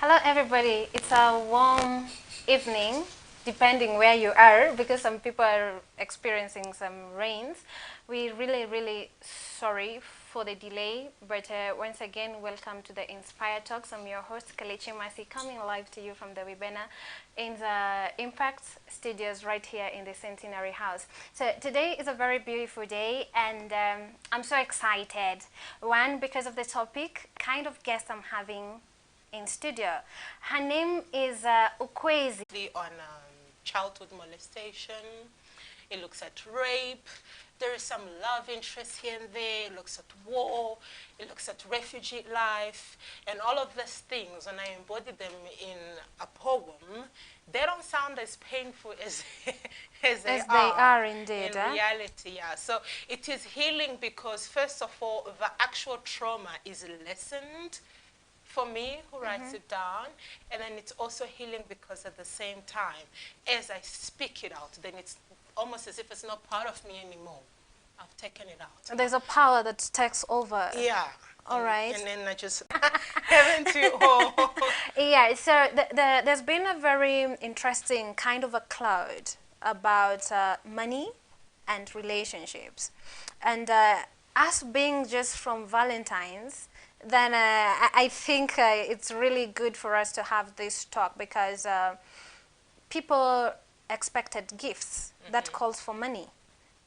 Hello, everybody. It's a warm evening, depending where you are, because some people are experiencing some rains. We're really, really sorry for the delay, but once again, welcome to the Inspire Talks. I'm your host, Kalechi Masi, coming live to you from the Wibena in the Impact Studios right here in the Centenary House. So today is a very beautiful day, and I'm so excited. One, because of the topic, kind of guest I'm having in studio. Her name is Ukwezi. On childhood molestation, it looks at rape, there is some love interest here and there, it looks at war, it looks at refugee life, and all of these things, when I embody them in a poem, they don't sound as painful as, they are indeed. In reality, yeah. So it is healing because, first of all, the actual trauma is lessened for me who writes it down, and then it's also healing because at the same time, as I speak it out, then it's almost as if it's not part of me anymore. I've taken it out. There's a power that takes over. Yeah. All right. And then I just, haven't you all? Yeah, so there's been a very interesting kind of a cloud about money and relationships. And us being just from Valentine's, then I think it's really good for us to have this talk because people expected gifts. That calls for money.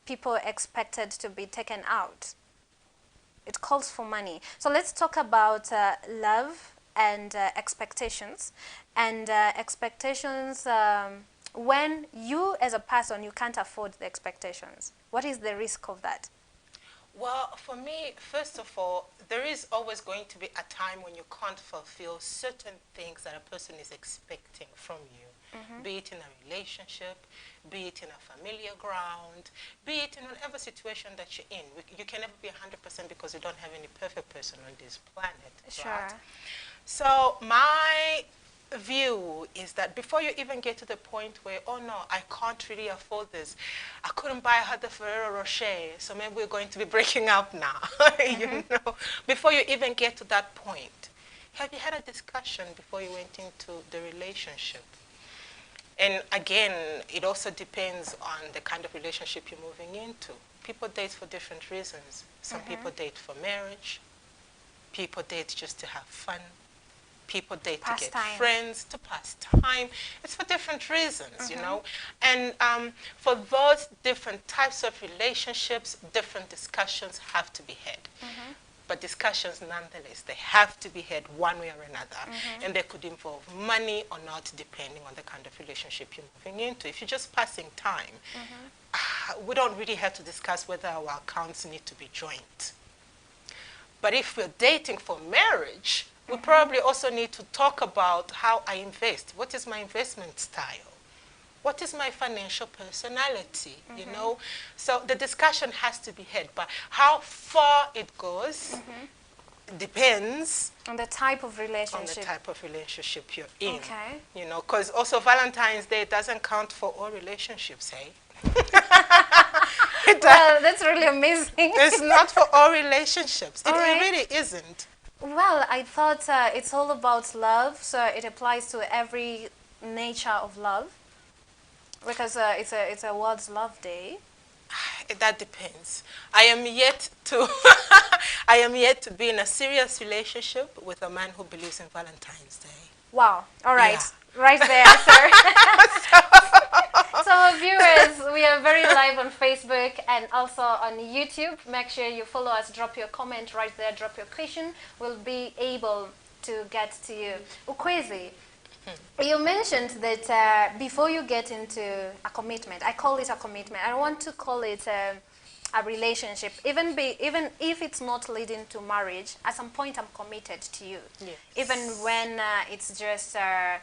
People expected to be taken out. It calls for money. So let's talk about love and expectations. And expectations, when you as a person, you can't afford the expectations. What is the risk of that? Well, for me, first of all, there is always going to be a time when you can't fulfill certain things that a person is expecting from you. Be it in a relationship, be it in a familiar ground, be it in whatever situation that you're in. You can never be 100% because you don't have any perfect person on this planet. Sure. Right? So my view is that before you even get to the point where, oh no, I can't really afford this. I couldn't buy her the Ferrero Rocher, so maybe we're going to be breaking up now. You know, before you even get to that point, have you had a discussion before you went into the relationship? And again, it also depends on the kind of relationship you're moving into. People date for different reasons. Some people date for marriage. People date just to have fun. People date to get friends, to pass time. It's for different reasons, you know. And for those different types of relationships, different discussions have to be had. But discussions, nonetheless, they have to be had one way or another. And they could involve money or not, depending on the kind of relationship you're moving into. If you're just passing time, we don't really have to discuss whether our accounts need to be joint. But if we're dating for marriage, we probably also need to talk about how I invest. What is my investment style? What is my financial personality, you know? So the discussion has to be had, but how far it goes depends on the type of relationship. On the type of relationship you're in. Okay. You know, because also Valentine's Day doesn't count for all relationships, hey? Well, that's really amazing. It's not for all relationships. It really isn't. Well, I thought it's all about love, so it applies to every nature of love, because it's a World's Love Day. That depends. I am yet to I am yet to be in a serious relationship with a man who believes in Valentine's Day. Wow. All right. Yeah. Right there, sir. So viewers, we are very live on Facebook and also on YouTube. Make sure you follow us, drop your comment right there, drop your question. We'll be able to get to you. Ukwezi, you mentioned that before you get into a commitment, I call it a commitment. I want to call it a relationship. Even if it's not leading to marriage, at some point I'm committed to you. Yes. Even when it's just a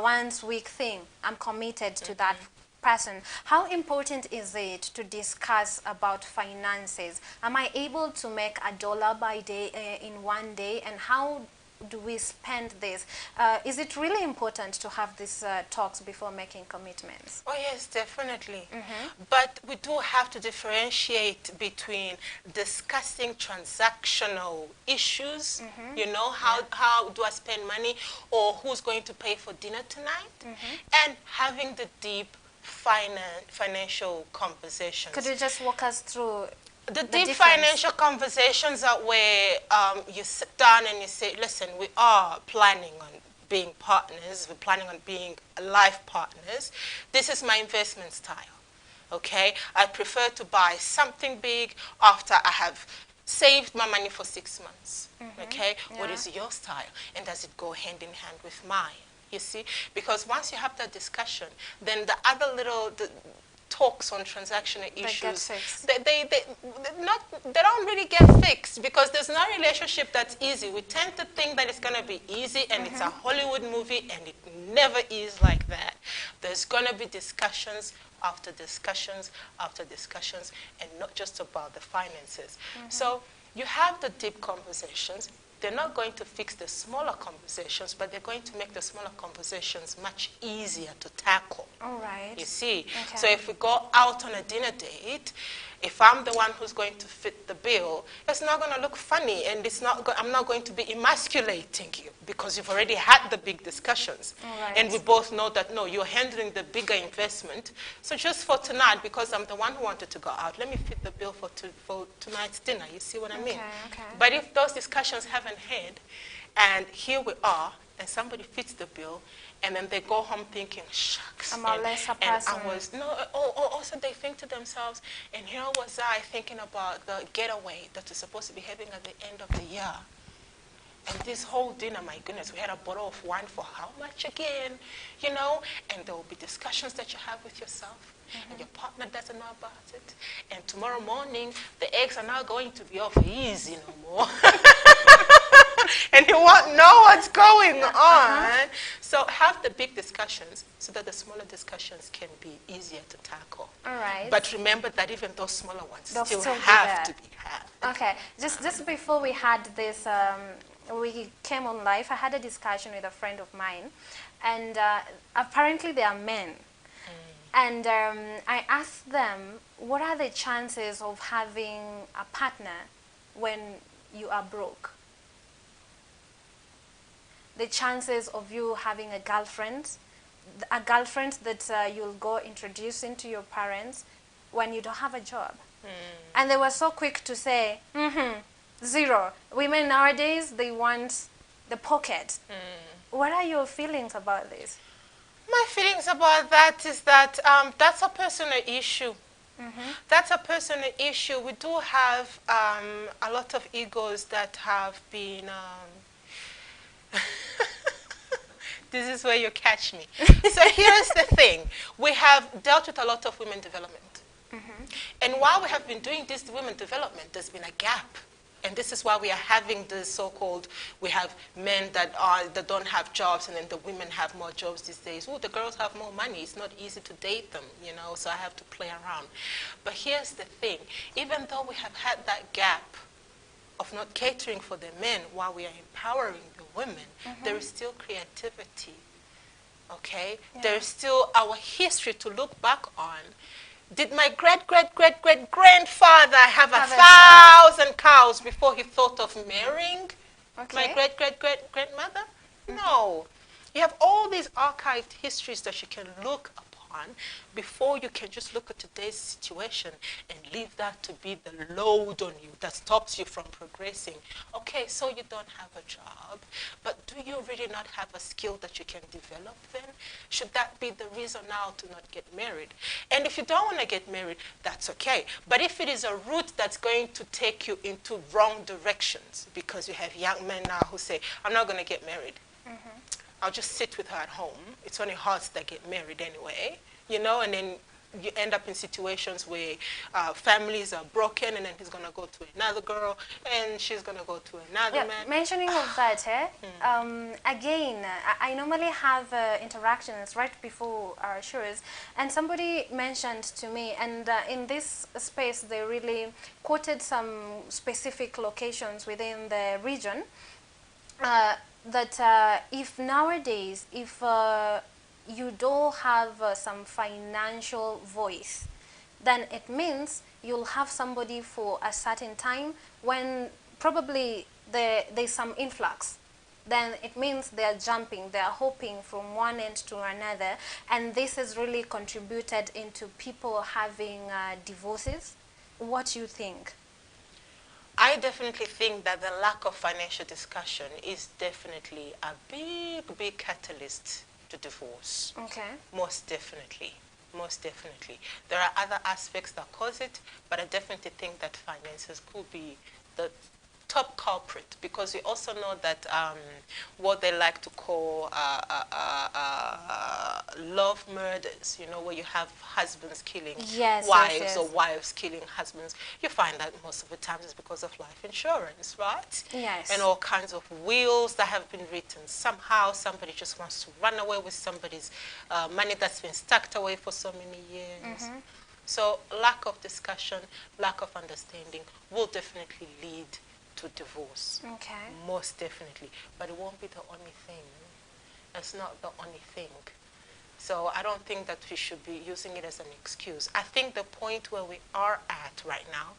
once week thing, I'm committed to that person. How important is it to discuss about finances? Am I able to make $1 by day in one day? And how do we spend this? Is it really important to have these talks before making commitments? Oh yes, definitely. But we do have to differentiate between discussing transactional issues, you know, how do I spend money, or who's going to pay for dinner tonight, and having the deep financial conversations. Could you just walk us through the deep financial conversations are where you sit down and you say, listen, we are planning on being partners. We're planning on being life partners. This is my investment style, okay? I prefer to buy something big after I have saved my money for 6 months, okay? Yeah. What is your style? And does it go hand in hand with mine? You see? Because once you have that discussion, then the other little talks on transactional issues, they don't really get fixed, because there's no relationship that's easy. We tend to think that it's going to be easy, and it's a Hollywood movie, and it never is like that. There's going to be discussions after discussions after discussions, and not just about the finances. So you have the deep conversations. They're not going to fix the smaller conversations, but they're going to make the smaller conversations much easier to tackle. All right. You see? Okay. So if we go out on a dinner date, if I'm the one who's going to fit the bill, it's not going to look funny, and I'm not going to be emasculating you, because you've already had the big discussions. All right. And we both know that, no, you're handling the bigger investment. So just for tonight, because I'm the one who wanted to go out, let me fit the bill for tonight's dinner. You see what I mean? Okay. But if those discussions haven't had, and here we are, and somebody fits the bill, and then they go home thinking, shucks. I'm a lesser person. Also they think to themselves, and here was I thinking about the getaway that we're supposed to be having at the end of the year. And this whole dinner, my goodness, we had a bottle of wine for how much again? You know? And there will be discussions that you have with yourself. And your partner doesn't know about it. And tomorrow morning, the eggs are not going to be off easy no more. And you won't know what's going on. So have the big discussions so that the smaller discussions can be easier to tackle. All right. But remember that even those smaller ones still have to be had. Okay. Just before we had this, we came on live, I had a discussion with a friend of mine. And apparently they are men. And I asked them, what are the chances of having a partner when you are broke? The chances of you having a girlfriend that you'll go introduce into your parents when you don't have a job. And they were so quick to say, zero. Women nowadays, they want the pocket. What are your feelings about this? My feelings about that is that that's a personal issue. That's a personal issue. We do have a lot of egos that have been... This is where you catch me. So here's the thing. We have dealt with a lot of women development. And while we have been doing this women development, there's been a gap. And this is why we are having the so-called, we have men that don't have jobs, and then the women have more jobs these days. Oh, the girls have more money. It's not easy to date them, you know, so I have to play around. But here's the thing. Even though we have had that gap of not catering for the men while we are empowering the women, there is still creativity, okay? Yeah. There is still our history to look back on. Did my great-great-great-great-grandfather have 1,000 cows before he thought of marrying my great-great-great-grandmother? No. You have all these archived histories that you can look upon before you can just look at today's situation and leave that to be the load on you that stops you from progressing. Okay, so you don't have a job, but do you really not have a skill that you can develop then? Should that be the reason now to not get married? And if you don't want to get married, that's okay. But if it is a route that's going to take you into wrong directions, because you have young men now who say, I'm not going to get married. I'll just sit with her at home. It's only hearts that get married anyway, you know, and then you end up in situations where families are broken, and then he's going to go to another girl, and she's going to go to another man. Mentioning of that, again, I normally have interactions right before our shows, and somebody mentioned to me, and in this space they really quoted some specific locations within the region. that if nowadays, if you don't have some financial voice, then it means you'll have somebody for a certain time when probably there's some influx. Then it means they're jumping, they're hopping from one end to another, and this has really contributed into people having divorces. What do you think? I definitely think that the lack of financial discussion is definitely a big, big catalyst to divorce. Okay. Most definitely. Most definitely. There are other aspects that cause it, but I definitely think that finances could be the top culprit, because we also know that what they like to call love murders, where you have husbands killing wives, Yes. or wives killing husbands, you find that most of the times it's because of life insurance, right? Yes. And all kinds of wills that have been written. Somehow somebody just wants to run away with somebody's money that's been stacked away for so many years. So lack of discussion, lack of understanding will definitely lead to divorce. Okay. Most definitely. But it won't be the only thing. It's not the only thing. So I don't think that we should be using it as an excuse. I think the point where we are at right now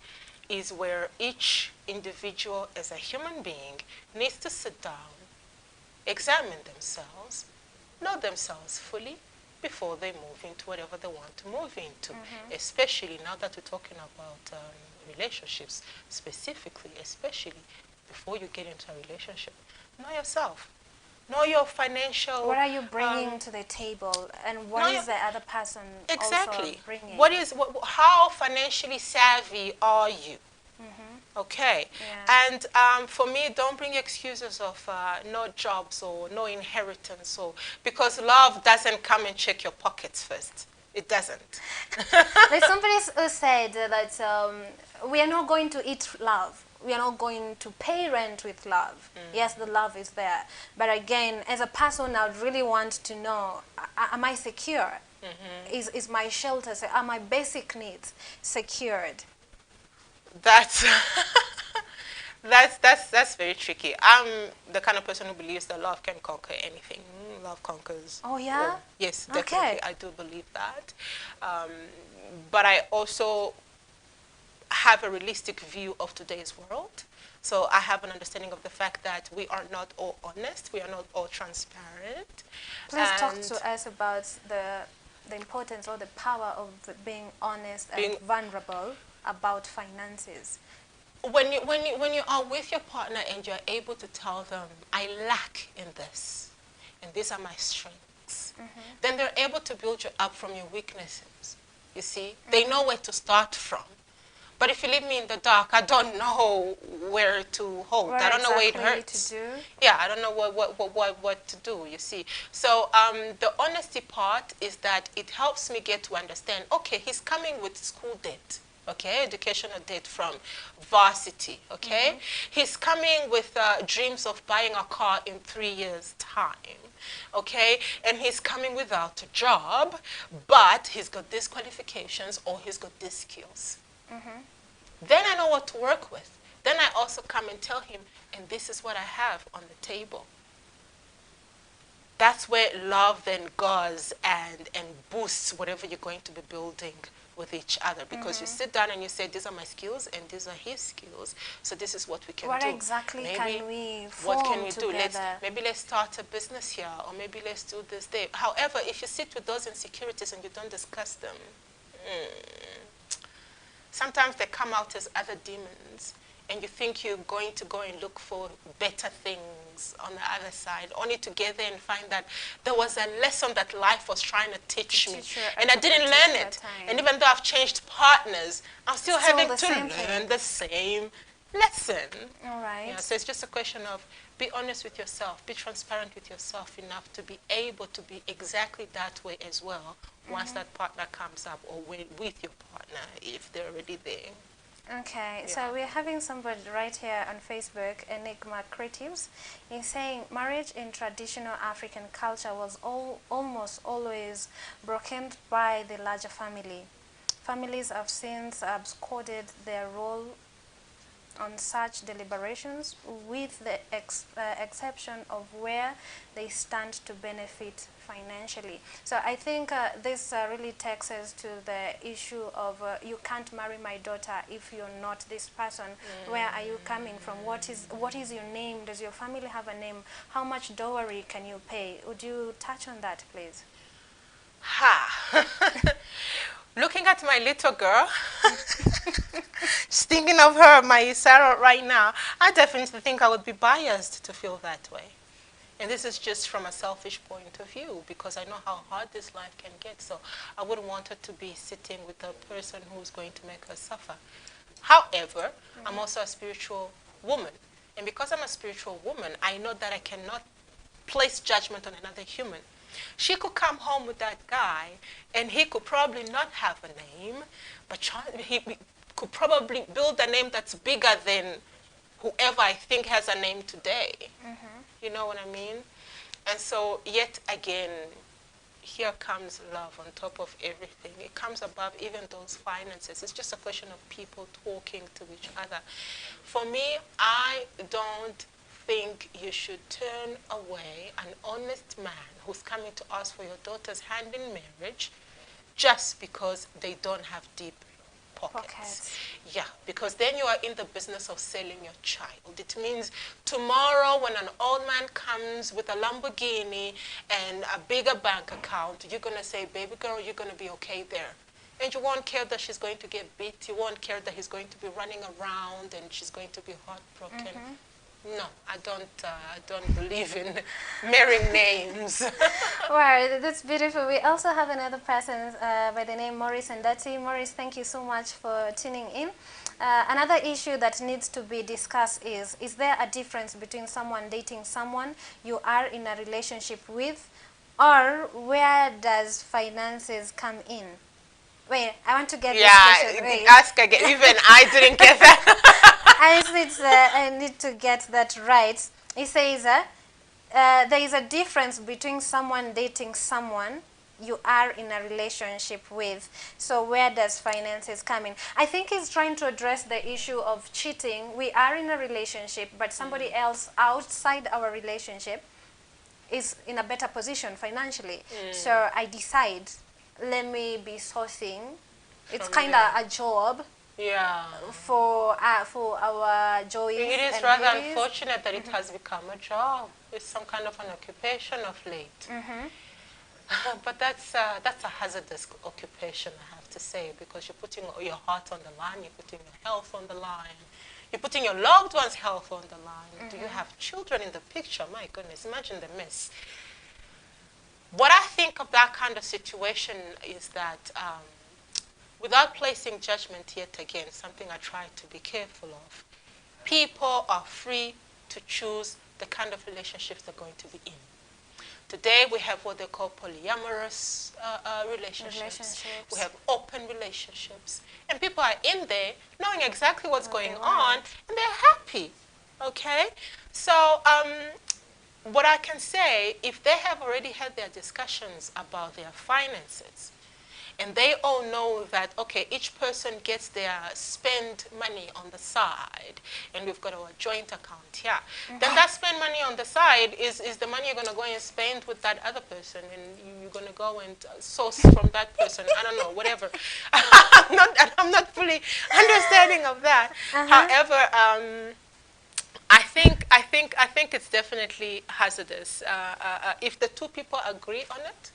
is where each individual as a human being needs to sit down, examine themselves, know themselves fully before they move into whatever they want to move into. Especially now that we're talking about relationships, specifically, especially before you get into a relationship. Know yourself. Know your financial... What are you bringing to the table, and what is the other person also bringing? How financially savvy are you? Okay. Yeah. And for me, don't bring excuses of no jobs or no inheritance, or because love doesn't come and check your pockets first. It doesn't. Like somebody who said that we are not going to eat love. We are not going to pay rent with love. Yes, the love is there. But again, as a person, I really want to know, am I secure? Is my shelter, are my basic needs secured? That's that's very tricky. I'm the kind of person who believes that love can conquer anything. Love conquers. Oh, yeah? Yes, definitely. Okay. I do believe that. But I also have a realistic view of today's world. So I have an understanding of the fact that we are not all honest. We are not all transparent. Please talk to us about the importance or the power of being honest and vulnerable about finances. When you are with your partner and you're able to tell them, I lack in this, and these are my strengths, then they're able to build you up from your weaknesses. You see, they know where to start from. But if you leave me in the dark, I don't know where to hold. I don't know where it hurts. Yeah, I don't know what to do, you see. So the honesty part is that it helps me get to understand, okay, he's coming with school debt. Okay, educational debt from varsity, okay? He's coming with dreams of buying a car in 3 years' time, okay? And he's coming without a job, but he's got these qualifications or he's got these skills. Then I know what to work with. Then I also come and tell him, and this is what I have on the table. That's where love then goes and boosts whatever you're going to be building with each other, because you sit down and you say, these are my skills and these are his skills, so this is what we can do. What exactly can we form what can we do? together? Maybe let's start a business here, or maybe let's do this there. However, if you sit with those insecurities and you don't discuss them, sometimes they come out as other demons, and you think you're going to go and look for better things on the other side, only to get there and find that there was a lesson that life was trying to teach me, and I didn't learn it. And even though I've changed partners, I'm still having to learn the same lesson. All right. Yeah, so it's just a question of be honest with yourself, be transparent with yourself enough to be able to be exactly that way as well once that partner comes up, or with your partner if they're already there. Okay, so we're having somebody right here on Facebook, Enigma Creatives. He's saying marriage in traditional African culture was almost always broken by the larger family. Families have since absconded their role on such deliberations, with the exception of where they stand to benefit financially. So I think this really takes us to the issue of you can't marry my daughter if you're not this person. Where are you coming from? What is your name? Does your family have a name? How much dowry can you pay? Would you touch on that, please? Ha! Looking at my little girl, just thinking of her, my Sarah right now, I definitely think I would be biased to feel that way. And this is just from a selfish point of view, because I know how hard this life can get. So I wouldn't want her to be sitting with a person who's going to make her suffer. However, I'm also a spiritual woman. And because I'm a spiritual woman, I know that I cannot place judgment on another human. She could come home with that guy, and he could probably not have a name, but he could probably build a name that's bigger than whoever I think has a name today. You know what I mean? And so, yet again, here comes love on top of everything. It comes above even those finances. It's just a question of people talking to each other. For me, I don't think you should turn away an honest man who's coming to ask for your daughter's hand in marriage just because they don't have deep pockets. Yeah, because then you are in the business of selling your child. It means tomorrow when an old man comes with a Lamborghini and a bigger bank account, you're going to say, baby girl, you're going to be okay there. And you won't care that she's going to get beat. You won't care that he's going to be running around and she's going to be heartbroken. No, I don't believe in marrying names. Wow, that's beautiful. We also have another person by the name Maurice Ndati. Maurice, thank you so much for tuning in. Another issue that needs to be discussed is there a difference between someone dating someone you are in a relationship with, or where does finances come in? Wait, I want to get this question. Wait. Ask again. Even I didn't get that. I need to get that right. He says there is a difference between someone dating someone you are in a relationship with. So where does finances come in? I think he's trying to address the issue of cheating. We are in a relationship, but somebody else outside our relationship is in a better position financially. So I decide, let me be sourcing. It's kind of a job. Yeah. For our joys. It is and rather beauties. unfortunate that it has become a job. It's some kind of an occupation of late. But that's a hazardous occupation, I have to say, because you're putting your heart on the line, you're putting your health on the line, you're putting your loved one's health on the line. Do you have children in the picture? My goodness, imagine the mess. What I think of that kind of situation is that without placing judgment yet again, something I try to be careful of, people are free to choose the kind of relationships they're going to be in. Today we have what they call polyamorous relationships. We have open relationships. And people are in there knowing exactly what's going on, and they're happy. Okay? So what I can say, if they have already had their discussions about their finances, and they all know that, okay, each person gets their spend money on the side, and we've got our joint account here. Then that spend money on the side is the money you're going to go and spend with that other person, and you're going to go and source from that person. I don't know, whatever. I'm not fully understanding of that. However, I think it's definitely hazardous. If the two people agree on it,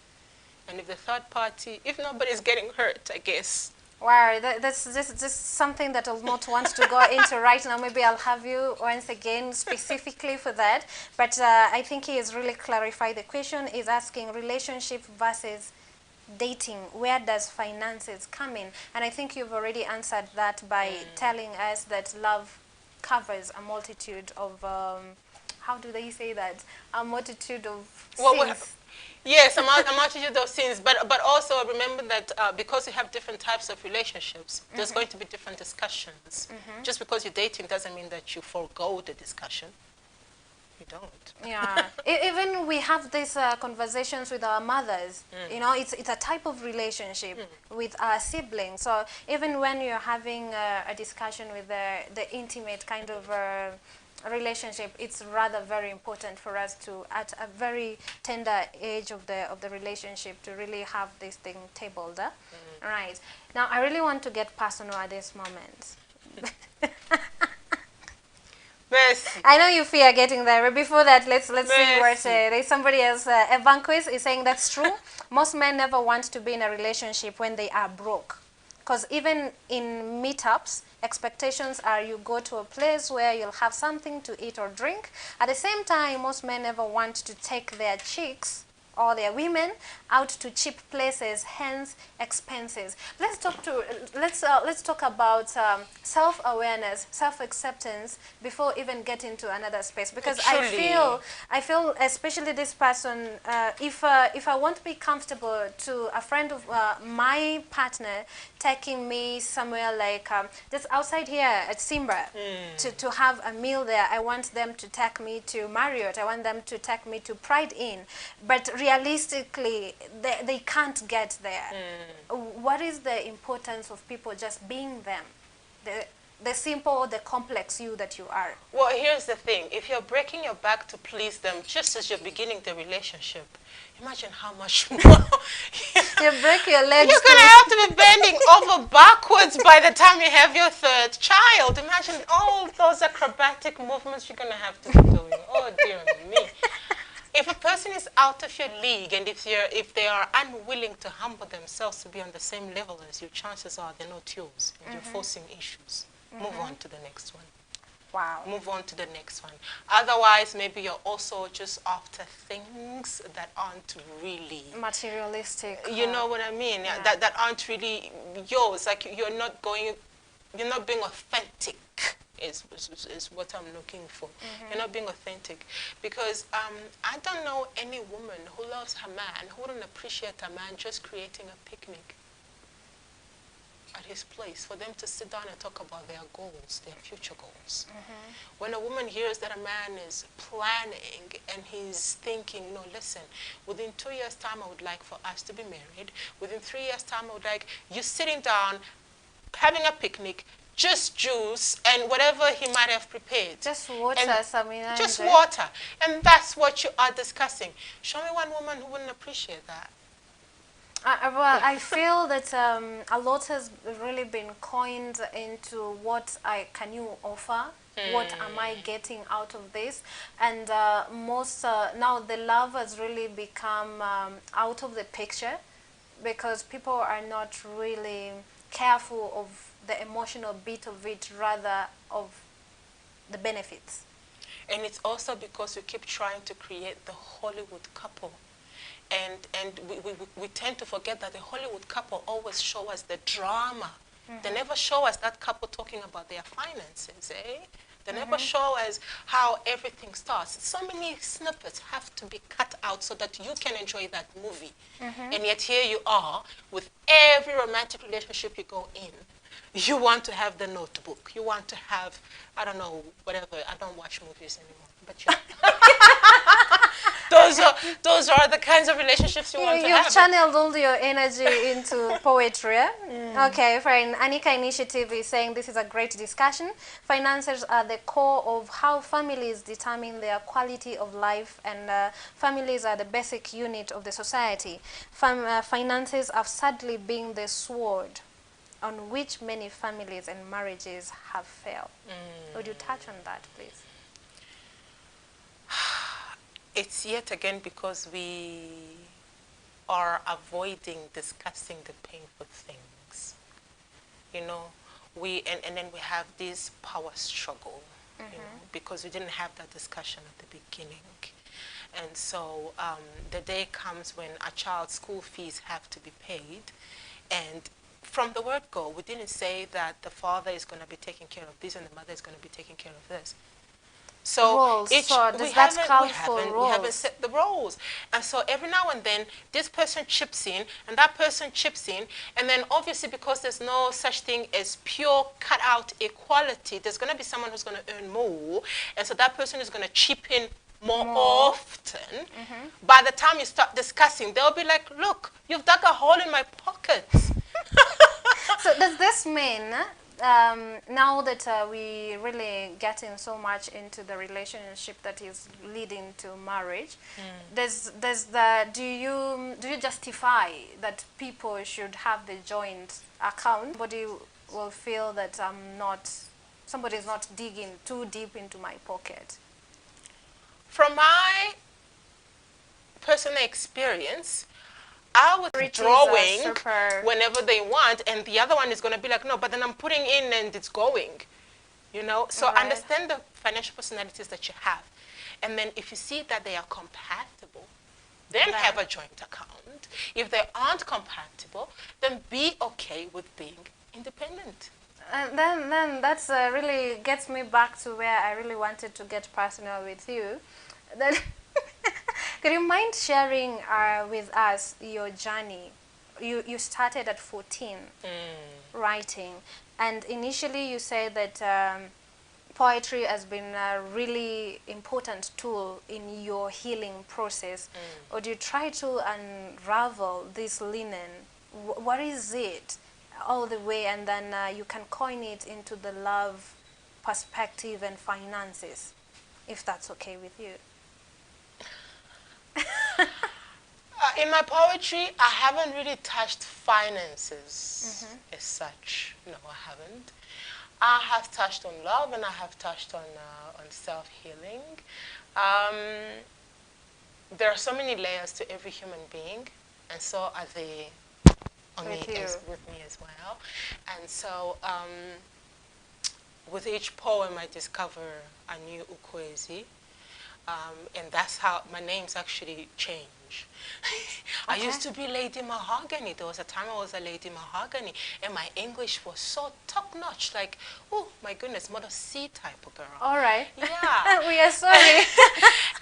and if the third party, if nobody's getting hurt, I guess. Wow, that's just something that I'll not want to go into right now. Maybe I'll have you once again specifically for that. But I think he has really clarified the question. Is asking relationship versus dating. Where does finances come in? And I think you've already answered that by telling us that love covers a multitude of, how do they say that? A multitude of sins. Yes, a multitude of sins, but also remember that because you have different types of relationships, there's going to be different discussions. Just because you're dating doesn't mean that you forego the discussion. You don't. Yeah, even we have these conversations with our mothers. You know, it's a type of relationship with our siblings. So even when you're having a discussion with the intimate kind of relationship, it's rather very important for us to, at a very tender age of the relationship, to really have this thing tabled. Right. Now, I really want to get personal at this moment. Mercy. I know you fear getting there, but before that, let's see what Mercy. there's somebody else. Evanquist is saying that's true. Most men never want to be in a relationship when they are broke, because even in meetups, expectations are you go to a place where you'll have something to eat or drink. At the same time, most men never want to take their chicks or their women out to cheap places, hence expenses. Let's talk about self-awareness, self-acceptance before even getting to another space, because Truly. I feel especially this person, if I want to be comfortable to a friend of my partner taking me somewhere like just outside here at Simba to have a meal there, I want them to take me to Marriott, I want them to take me to Pride Inn, but realistically they can't get there. What is the importance of people just being them, the simple or the complex you that you are? Well, here's the thing. If you're breaking your back to please them just as you're beginning the relationship, imagine how much more. You break your legs. You're going to have to be bending over backwards by the time you have your third child. Imagine all those acrobatic movements you're going to have to be doing. Oh, dear me. If a person is out of your league, and if they are unwilling to humble themselves to be on the same level as you, chances are they're not yours, and you're forcing issues. Move on to the next one. Wow. Move on to the next one. Otherwise, maybe you're also just after things that aren't really Materialistic. you know what I mean? Yeah. That aren't really yours. Like you're not being authentic. Is what I'm looking for. You're not being authentic, because I don't know any woman who loves her man who wouldn't appreciate a man just creating a picnic at his place for them to sit down and talk about their goals, their future goals. When a woman hears that a man is planning and he's thinking, no, listen, within 2 years' time I would like for us to be married. Within 3 years' time I would like you sitting down, having a picnic, just juice and whatever he might have prepared. Just water, Samina. Just water. And that's what you are discussing. Show me one woman who wouldn't appreciate that. Well, I feel that a lot has really been coined into what can you offer, what am I getting out of this, and most now the love has really become out of the picture, because people are not really careful of the emotional bit of it, rather of the benefits. And it's also because we keep trying to create the Hollywood couple. And we tend to forget that the Hollywood couple always show us the drama. They never show us that couple talking about their finances, eh? They never show us how everything starts. So many snippets have to be cut out so that you can enjoy that movie. And yet here you are, with every romantic relationship you go in, you want to have the Notebook. You want to have, I don't know, whatever. I don't watch movies anymore. But those are the kinds of relationships you want to have. You've channeled all your energy into poetry. Okay, fine. Anika Initiative is saying this is a great discussion. Finances are the core of how families determine their quality of life, and families are the basic unit of the society. Finances have sadly been the sword on which many families and marriages have failed. Would you touch on that, please? It's yet again because we are avoiding discussing the painful things. You know, and then we have this power struggle, you know, because we didn't have that discussion at the beginning. And so the day comes when a child's school fees have to be paid, and from the word go, we didn't say that the father is going to be taking care of this and the mother is going to be taking care of this. So roles. we haven't set the roles. And so every now and then, this person chips in, and that person chips in, and then obviously because there's no such thing as pure cut-out equality, there's going to be someone who's going to earn more, and so that person is going to chip in more often, by the time you start discussing, they'll be like, look, you've dug a hole in my pockets. So does this mean now that we really getting so much into the relationship that is leading to marriage, do you justify that people should have the joint account? Somebody will feel that somebody is not digging too deep into my pocket. From my personal experience, I was Riches are drawing super- whenever they want, and the other one is going to be like, no, but then I'm putting in and it's going, you know? So Right. understand the financial personalities that you have. And then if you see that they are compatible, then Right. have a joint account. If they aren't compatible, then be okay with being independent. And then that's really gets me back to where I really wanted to get personal with you. Then, could you mind sharing with us your journey? You started at 14 writing, and initially you said that poetry has been a really important tool in your healing process. Or do you try to unravel this linen? What is it all the way, and then you can coin it into the love perspective and finances, if that's okay with you? In my poetry, I haven't really touched finances as such. No, I haven't. I have touched on love, and I have touched on self-healing. There are so many layers to every human being, and so are they on With me you. with me as well. And so with each poem, I discover a new Ukwezi. And that's how my names actually change. I Okay. used to be Lady Mahogany. There was a time I was a Lady Mahogany, and my English was so top-notch, like, oh my goodness, Mother C type of girl. All right. Yeah. We are sorry.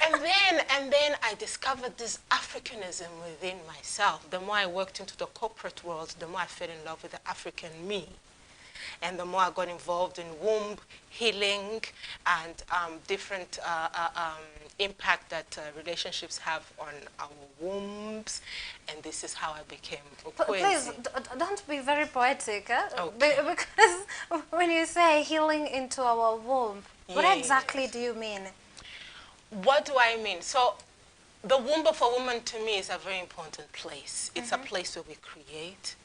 And then I discovered this Africanism within myself. The more I worked into the corporate world, the more I fell in love with the African me. And the more I got involved in womb healing and different impact that relationships have on our wombs, and this is how I became Please Ukwezi. don't be very poetic, Okay. because when you say healing into our womb, what Yes. exactly do you mean? What do I mean? So the womb of a woman to me is a very important place. It's a place where we create.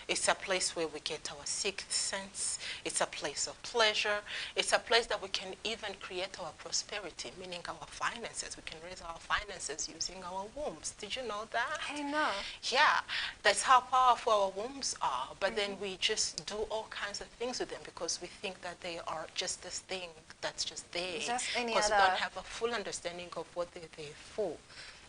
It's a place where we get our sixth sense. It's a place of pleasure. It's a place that we can even create our prosperity, meaning our finances. We can raise our finances using our wombs. Did you know that? I don't know. Yeah, that's how powerful our wombs are. But then we just do all kinds of things with them because we think that they are just this thing that's just there. Just any Because we other- don't have a full understanding of what they're there for.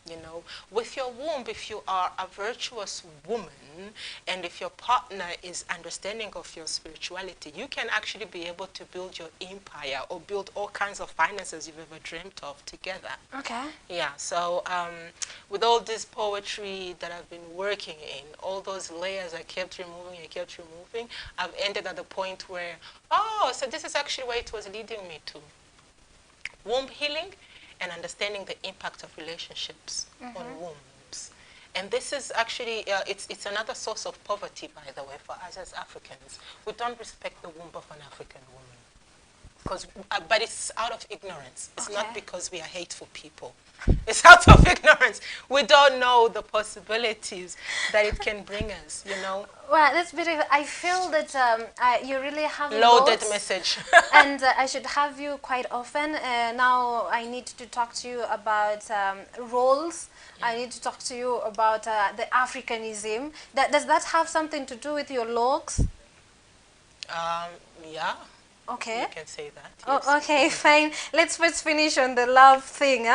You know, with your womb, if you are a virtuous woman and if your partner is understanding of your spirituality, you can actually be able to build your empire or build all kinds of finances you've ever dreamt of together. Okay. Yeah, so with all this poetry that I've been working in, all those layers I kept removing, I've ended at the point where, oh, so this is actually where it was leading me to. Womb healing and understanding the impact of relationships on wombs. And this is actually, it's another source of poverty, by the way, for us as Africans. We don't respect the womb of an African woman. But it's out of ignorance. It's not Okay. because we are hateful people. It's out of ignorance. We don't know the possibilities that it can bring us, you know. Well, that's beautiful. I feel that you really have Loaded loads, message. and I should have you quite often. Now I need to talk to you about roles. I need to talk to you about the Africanism. Does that have something to do with your looks? Yeah, Okay. you can say that. Yes. Oh, okay, fine. Let's first finish on the love thing.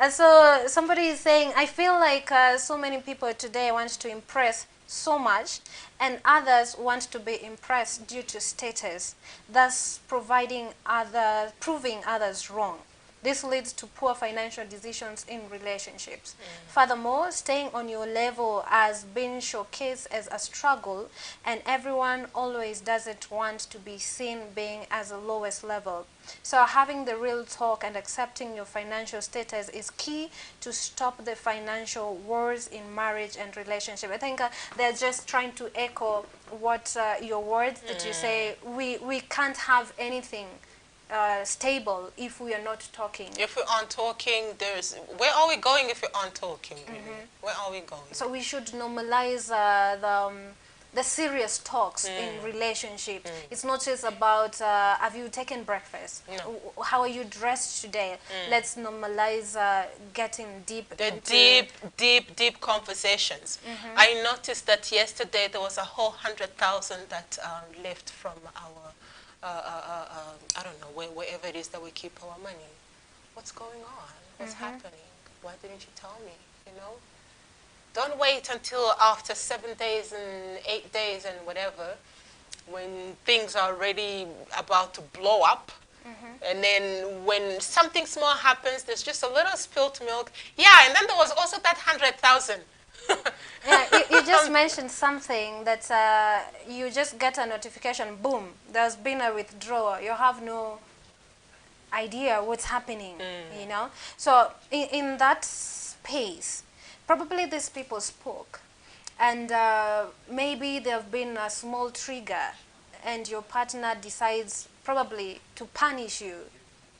So somebody is saying, I feel like so many people today want to impress so much, and others want to be impressed due to status, thus proving others wrong. This leads to poor financial decisions in relationships. Furthermore, staying on your level has been showcased as a struggle, and everyone always doesn't want to be seen being as the lowest level. So having the real talk and accepting your financial status is key to stop the financial wars in marriage and relationship. I think they're just trying to echo what your words that you say, we can't have anything stable if we are not talking. If we aren't talking, where are we going if we aren't talking? Really? Where are we going? So we should normalize the serious talks in relationship. It's not just about have you taken breakfast? No. How are you dressed today? Let's normalize getting deep. The into deep conversations. I noticed that yesterday there was a whole 100,000 that left from our, I don't know, wherever it is that we keep our money. What's going on? What's happening? Why didn't you tell me? You know? Don't wait until after 7 days and 8 days and whatever, when things are already about to blow up. And then when something small happens, there's just a little spilt milk. Yeah, and then there was also that 100,000. Yeah, you just mentioned something that you just get a notification, boom, there's been a withdrawal. You have no idea what's happening, you know. So in that space, probably these people spoke, and maybe there have been a small trigger, and your partner decides probably to punish you,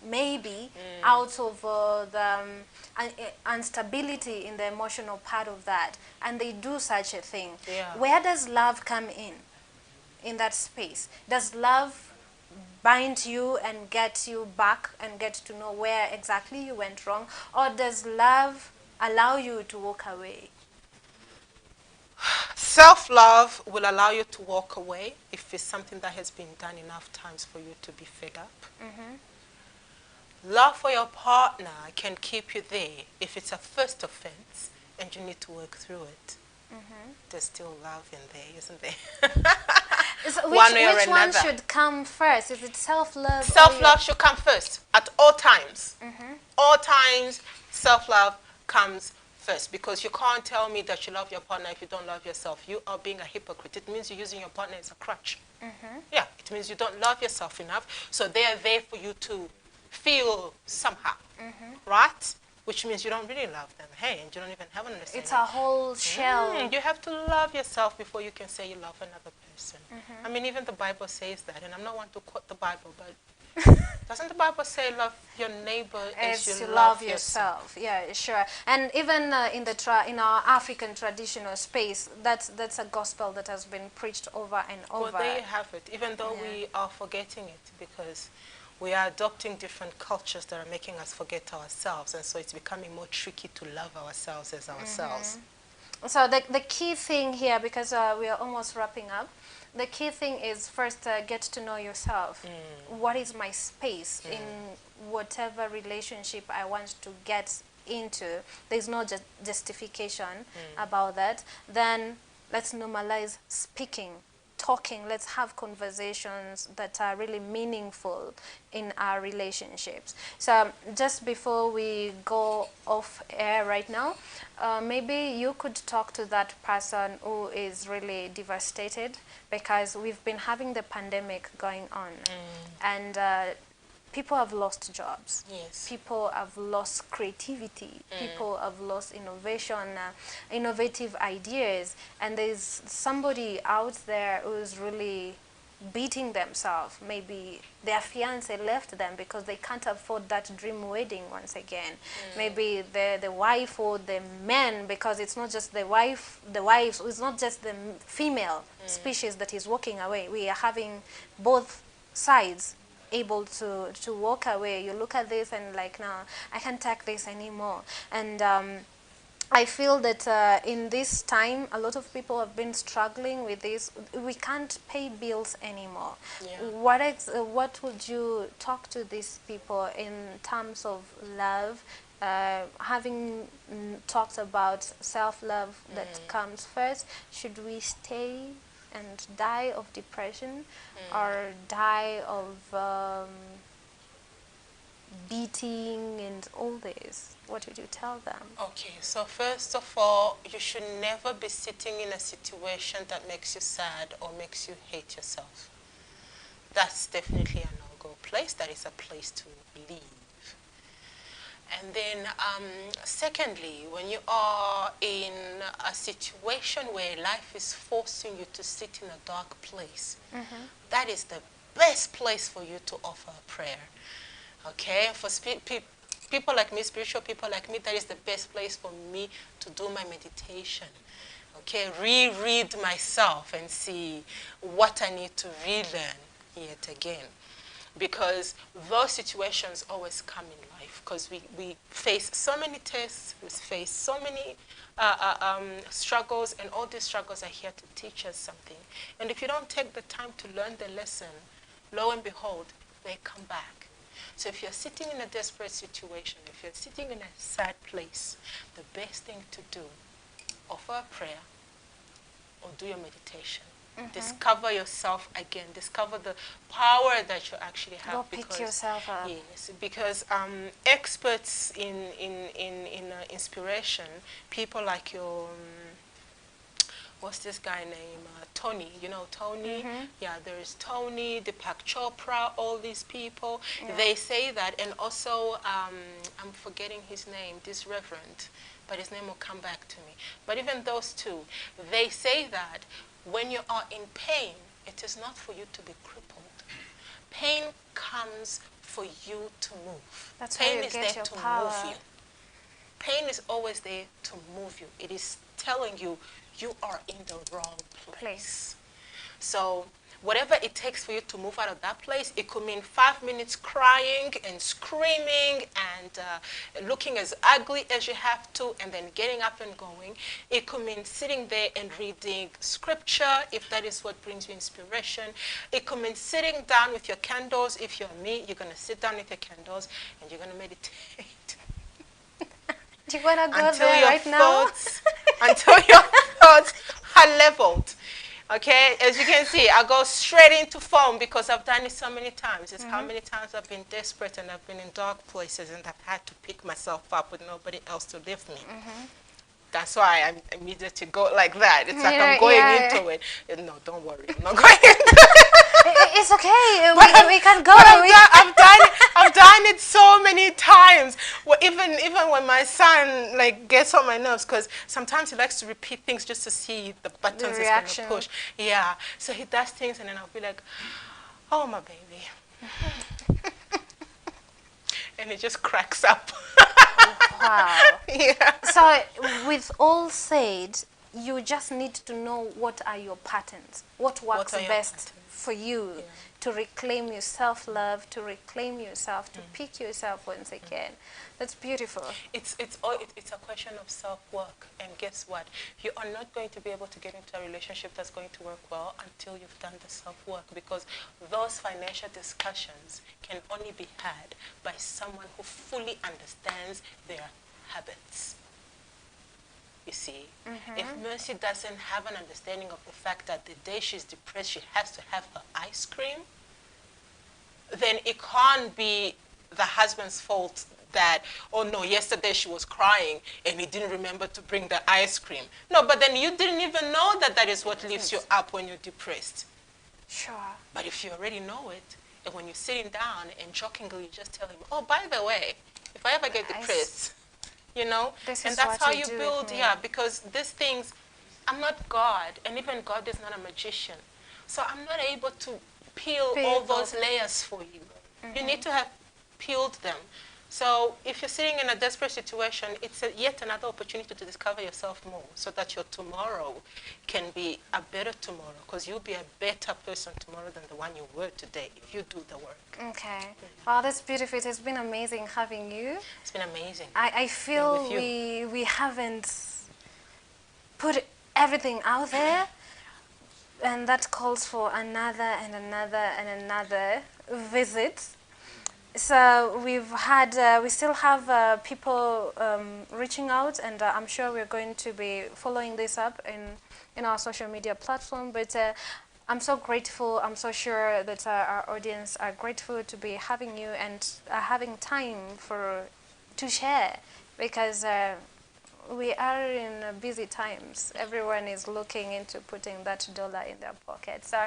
maybe out of the instability in the emotional part of that, and they do such a thing. Yeah. Where does love come in that space? Does love bind you and get you back and get to know where exactly you went wrong, or does love allow you to walk away? Self-love will allow you to walk away if it's something that has been done enough times for you to be fed up. Love for your partner can keep you there if it's a first offense and you need to work through it. There's still love in there, isn't there? So One way or which one another. should come first? Is it self-love? Self-love should come first at all times. All times, self-love comes first, because you can't tell me that you love your partner if you don't love yourself. You are being a hypocrite. It means you're using your partner as a crutch. Yeah, it means you don't love yourself enough. So they are there for you to feel somehow, right? Which means you don't really love them. Hey, and you don't even have an understanding. It's a whole shell. You have to love yourself before you can say you love another person. I mean, even the Bible says that, and I'm not one to quote the Bible, but doesn't the Bible say love your neighbor as you love yourself? Yeah, sure. And even in our African traditional space, that's a gospel that has been preached over and over. Well, there you have it. Even though we are forgetting it, because we are adopting different cultures that are making us forget ourselves, and so it's becoming more tricky to love ourselves as ourselves. So the key thing here, because we are almost wrapping up, the key thing is first get to know yourself. What is my space in whatever relationship I want to get into? There's no justification about that. Then let's normalize speaking, talking. Let's have conversations that are really meaningful in our relationships. So just before we go off air right now, maybe you could talk to that person who is really devastated, because we've been having the pandemic going on, and people have lost jobs. Yes. People have lost creativity. People have lost innovation, innovative ideas. And there's somebody out there who's really beating themselves. Maybe their fiance left them because they can't afford that dream wedding once again. Maybe the wife or the man, because it's not just the wife, it's not just the female species that is walking away. We are having both sides able to walk away. You look at this and like, no, I can't take this anymore. And I feel that in this time, a lot of people have been struggling with this. We can't pay bills anymore. Yeah. What would you talk to these people in terms of love, having talked about self-love that comes first? Should we stay and die of depression, or die of beating and all this? What would you tell them? Okay, so first of all, you should never be sitting in a situation that makes you sad or makes you hate yourself. That's definitely a no-go place. That is a place to leave. And then, secondly, when you are in a situation where life is forcing you to sit in a dark place, that is the best place for you to offer a prayer. Okay? For people like me, spiritual people like me, that is the best place for me to do my meditation. Okay? Reread myself and see what I need to relearn yet again. Because those situations always come in life, because we face so many tests, we face so many struggles, and all these struggles are here to teach us something. And if you don't take the time to learn the lesson, lo and behold, they come back. So if you're sitting in a desperate situation, if you're sitting in a sad place, the best thing to do, offer a prayer or do your meditation. Discover yourself again. Discover the power that you actually have. Go pick yourself up. Yes, because experts in inspiration, people like your what's this guy named Tony? You know Tony? Yeah, there is Tony, Deepak Chopra, all these people. Yeah. They say that, and also I'm forgetting his name. This reverend, but his name will come back to me. But even those two, they say that when you are in pain, it is not for you to be crippled. Pain comes for you to move. That's pain how you is get there your to power. move you. Pain is always there to move you. It is telling you you are in the wrong place. So whatever it takes for you to move out of that place, it could mean 5 minutes crying and screaming and looking as ugly as you have to, and then getting up and going. It could mean sitting there and reading scripture, if that is what brings you inspiration. It could mean sitting down with your candles. If you're me, you're going to sit down with your candles and you're going to meditate. Do you want to go until there your right now? Until your thoughts are leveled. Okay, as you can see, I go straight into foam because I've done it so many times. It's how many times I've been desperate and I've been in dark places and I've had to pick myself up with nobody else to lift me. That's why I needed to go like that. It's like I'm going into it. No, don't worry, I'm not going into it. It's okay. We can go. But I've done it so many times. Well, even when my son like gets on my nerves, because sometimes he likes to repeat things just to see the buttons he's going to push. Yeah. So he does things, and then I'll be like, "Oh, my baby," and it just cracks up. Wow. Yeah. So, with all said, you just need to know what are your patterns, what works best for you to reclaim your self-love, to reclaim yourself, to pick yourself once again. That's beautiful. It's a question of self-work, and guess what? You are not going to be able to get into a relationship that's going to work well until you've done the self-work, because those financial discussions can only be had by someone who fully understands their habits. You see, if Mercy doesn't have an understanding of the fact that the day she's depressed, she has to have her ice cream, then it can't be the husband's fault that, oh no, yesterday she was crying and he didn't remember to bring the ice cream. No, but then you didn't even know that that is what lifts you up when you're depressed. Sure. But if you already know it, and when you're sitting down and jokingly you just tell him, oh, by the way, if I ever get depressed, you know, and that's how you build, because these things, I'm not God, and even God is not a magician. So I'm not able to peel all those layers for you. You need to have peeled them. So if you're sitting in a desperate situation, it's yet another opportunity to discover yourself more, so that your tomorrow can be a better tomorrow, because you'll be a better person tomorrow than the one you were today if you do the work. Okay. Wow, that's beautiful. It has been amazing having you. It's been amazing. I feel we haven't put everything out there, and that calls for another and another and another visit. So we still have people reaching out, and I'm sure we're going to be following this up in our social media platform. But I'm so grateful. I'm so sure that our audience are grateful to be having you and having time for to share, because we are in busy times. Everyone is looking into putting that dollar in their pocket. So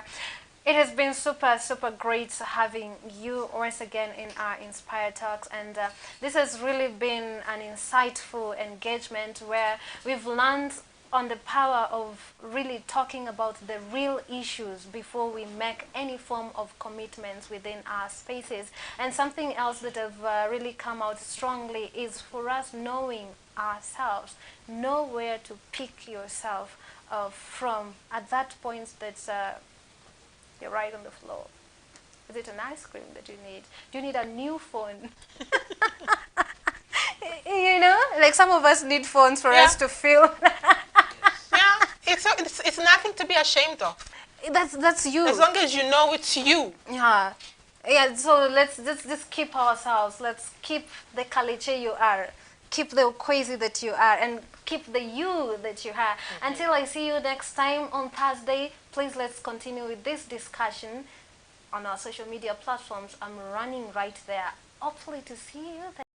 it has been super, super great having you once again in our Inspire Talks. And this has really been an insightful engagement where we've learned on the power of really talking about the real issues before we make any form of commitments within our spaces. And something else that have really come out strongly is for us knowing ourselves, know where to pick yourself from at that point that you're right on the floor. Is it an ice cream that you need? Do you need a new phone? You know, like some of us need phones for Yeah. us to feel. Yeah, it's nothing to be ashamed of. That's you. As long as you know it's you. Yeah. Yeah, so let's just keep ourselves. Let's keep the Kaliche you are. Keep the Okwezi that you are. And keep the you that you are. Until I see you next time on Thursday, please let's continue with this discussion on our social media platforms. I'm running right there. Hopefully to see you there.